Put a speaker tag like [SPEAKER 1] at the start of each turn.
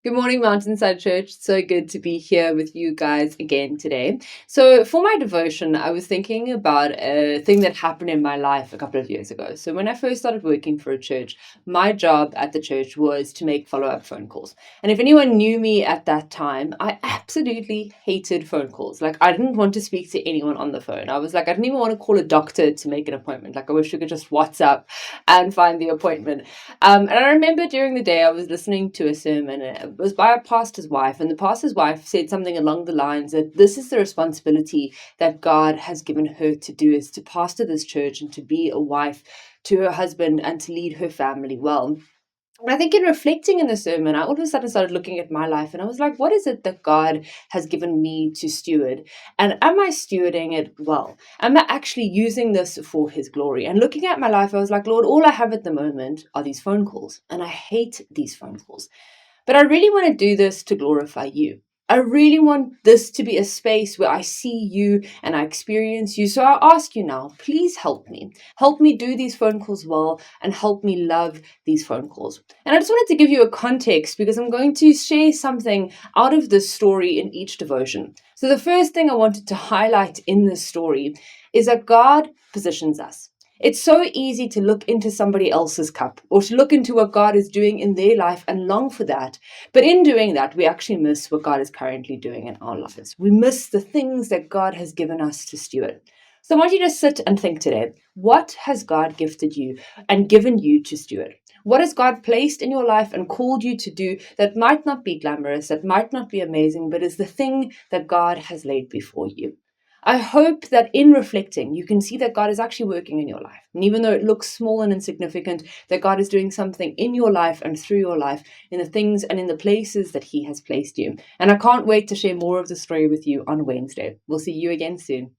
[SPEAKER 1] Good morning, Mountainside Church. So good to be here with you guys again today. So, for my devotion, I was thinking about a thing that happened in my life a couple of years ago. So, when I first started working for a church, my job at the church was to make follow up phone calls. And if anyone knew me at that time, I absolutely hated phone calls. Like, I didn't want to speak to anyone on the phone. I was like, I didn't even want to call a doctor to make an appointment. Like, I wish we could just WhatsApp and find the appointment. And I remember during the day I was listening to a sermon, and it was by a pastor's wife, and the pastor's wife said something along the lines that this is the responsibility that God has given her to do, is to pastor this church and to be a wife to her husband and to lead her family well. And I think in reflecting in the sermon, I all of a sudden started looking at my life and I was like, what is it that God has given me to steward? And am I stewarding it well? Am I actually using this for His glory? And looking at my life, I was like, Lord, all I have at the moment are these phone calls. And I hate these phone calls. But I really want to do this to glorify you. I really want this to be a space where I see you and I experience you. So I ask you now, please help me. Help me do these phone calls well and help me love these phone calls. And I just wanted to give you a context because I'm going to share something out of this story in each devotion. So the first thing I wanted to highlight in this story is that God positions us. It's so easy to look into somebody else's cup or to look into what God is doing in their life and long for that. But in doing that, we actually miss what God is currently doing in our lives. We miss the things that God has given us to steward. So I want you to sit and think today. What has God gifted you and given you to steward? What has God placed in your life and called you to do that might not be glamorous, that might not be amazing, but is the thing that God has laid before you? I hope that in reflecting, you can see that God is actually working in your life. And even though it looks small and insignificant, that God is doing something in your life and through your life, in the things and in the places that He has placed you. And I can't wait to share more of the story with you on Wednesday. We'll see you again soon.